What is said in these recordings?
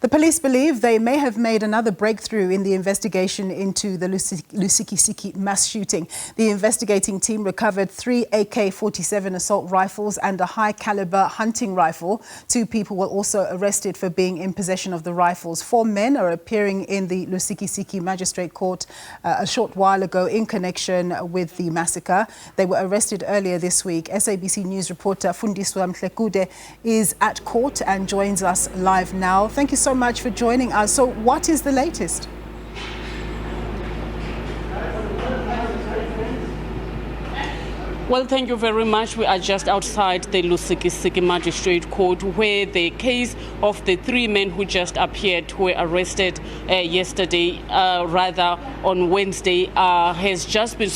The police believe they may have made another breakthrough in the investigation into the Lusikisiki Mass Shooting. The investigating team recovered 3 AK-47 assault rifles and a high-caliber hunting rifle. 2 people were also arrested for being in possession of the rifles. 4 men are appearing in the Lusikisiki Magistrates Court a short while ago in connection with the massacre. They were arrested earlier this week. SABC News Reporter Fundiswa Mhlekude is at court and joins us live now. Thank you so much for joining us. So what is the latest? Well, thank you very much. We are just outside the Lusikisiki Magistrates Court, where the case of the 3 men who just appeared, who were arrested yesterday, rather on Wednesday, has just been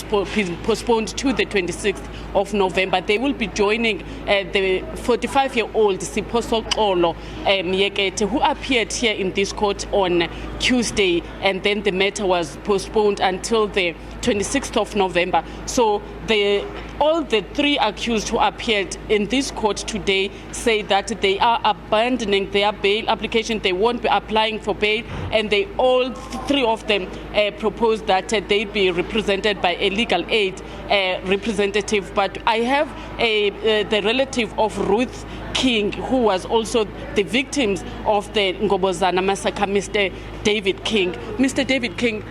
postponed to the 26th of November. They will be joining the 45-year-old Siposo Xolo Mhlekude, who appeared here in this court on Tuesday, and then the matter was postponed until the 26th of November. So all the 3 accused who appeared in this court today say that they are abandoning their bail application. They won't be applying for bail, and all 3 of them propose that they be represented by a legal aid representative. But I have the relative of Ruth King, who was also the victims of the Ngobozana massacre, Mr. David King. Mr. David King,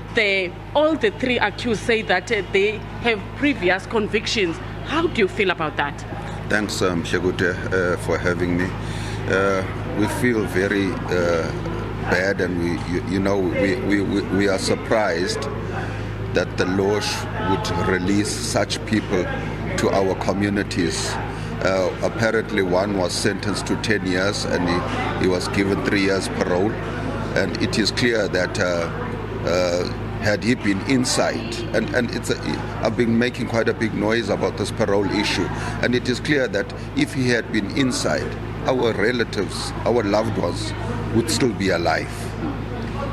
all the 3 accused say that they have previous convictions. How do you feel about that? Thanks, Mhlekude, for having me. We feel very bad, and we are surprised that the law would release such people to our communities. Apparently, one was sentenced to 10 years, and he was given 3 years parole. And it is clear that had he been inside, and I've been making quite a big noise about this parole issue, and it is clear that if he had been inside, our relatives, our loved ones would still be alive.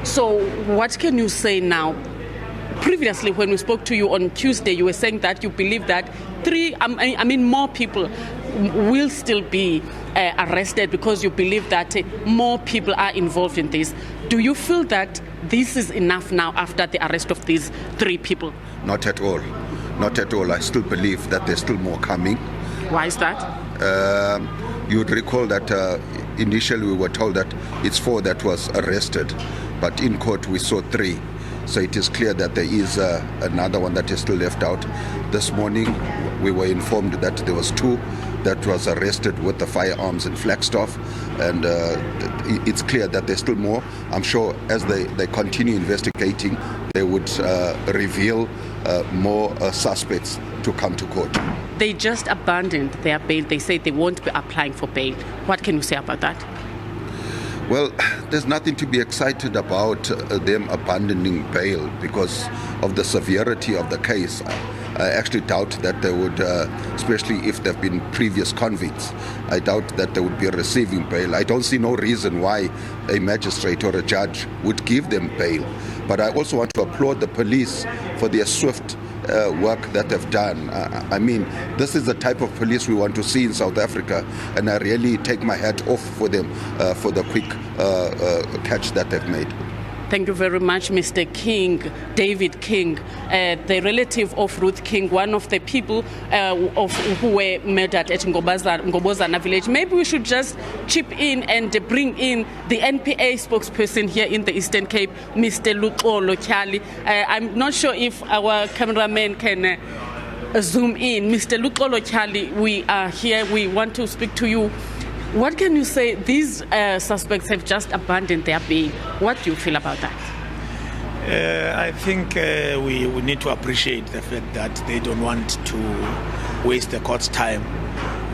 So what can you say now? Previously, when we spoke to you on Tuesday, you were saying that you believe that more people will still be arrested because you believe that more people are involved in this. Do you feel that this is enough now after the arrest of these 3 people? Not at all. Not at all. I still believe that there's still more coming. Why is that? You would recall that initially we were told that it's 4 that was arrested, but in court we saw 3. So it is clear that there is another one that is still left out. This morning we were informed that there was 2 that was arrested with the firearms in Flagstaff, and it's clear that there's still more. I'm sure as they continue investigating, they would reveal more suspects to come to court. They just abandoned their bail. They say they won't be applying for bail. What can you say about that? Well, there's nothing to be excited about them abandoning bail because of the severity of the case. I actually doubt that they would, especially if there have been previous convicts, I doubt that they would be receiving bail. I don't see no reason why a magistrate or a judge would give them bail. But I also want to applaud the police for their swift work that they've done. This is the type of police we want to see in South Africa, and I really take my hat off for them for the quick catch that they've made. Thank you very much, Mr. King, David King, the relative of Ruth King, one of the people who were murdered at Ngobozana village. Maybe we should just chip in and bring in the NPA spokesperson here in the Eastern Cape, Mr. Luxolo Kyali. I'm not sure if our cameraman can zoom in. Mr. Luxolo Kyali, we are here. We want to speak to you. What can you say? These suspects have just abandoned their bail. What do you feel about that? I think we need to appreciate the fact that they don't want to waste the court's time,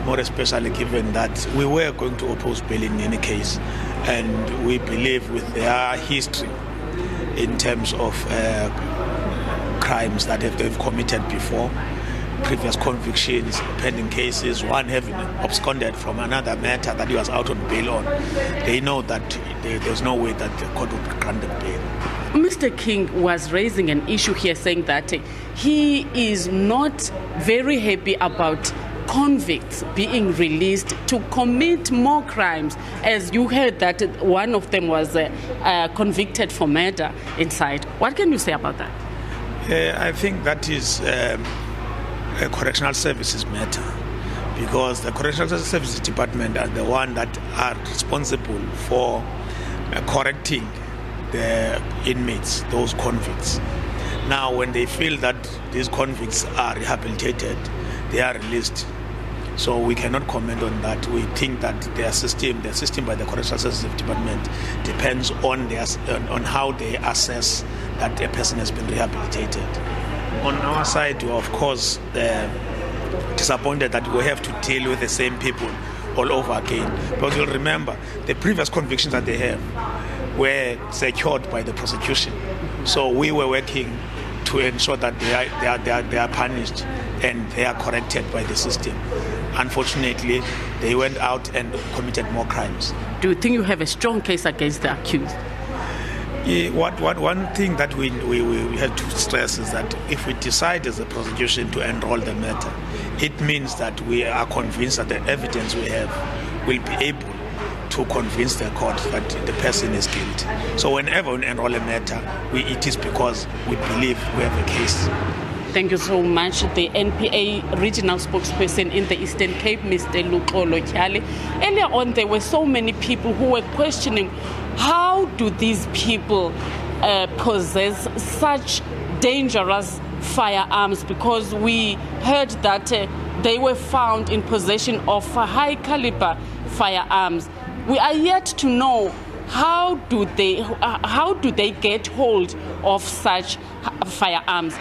more especially given that we were going to oppose bail in any case. And we believe with their history in terms of crimes that they've committed before, previous convictions, pending cases, one having absconded from another matter that he was out on bail on, they know that there's no way that the court would grant them bail. Mr. King was raising an issue here saying that he is not very happy about convicts being released to commit more crimes, as you heard that one of them was convicted for murder inside. What can you say about that? I think that is a correctional services matter, because the correctional services department are the one that are responsible for correcting the inmates, those convicts. Now, when they feel that these convicts are rehabilitated, they are released. So we cannot comment on that. We think that their system by the Correctional Services Department depends on how they assess that a person has been rehabilitated. On our side, we are of course disappointed that we have to deal with the same people all over again. But you'll remember, the previous convictions that they have were secured by the prosecution. So we were working to ensure that they are punished and they are corrected by the system. Unfortunately, they went out and committed more crimes. Do you think you have a strong case against the accused? One thing that we have to stress is that if we decide as a prosecution to enroll the matter, it means that we are convinced that the evidence we have will be able to convince the court that the person is guilty. So whenever we enroll a matter, it is because we believe we have a case. Thank you so much. The NPA regional spokesperson in the Eastern Cape, Mr. Luxolo Kyale. Earlier on, there were so many people who were questioning, how do these people possess such dangerous firearms? Because we heard that they were found in possession of high caliber firearms. We are yet to know how do they get hold of such firearms.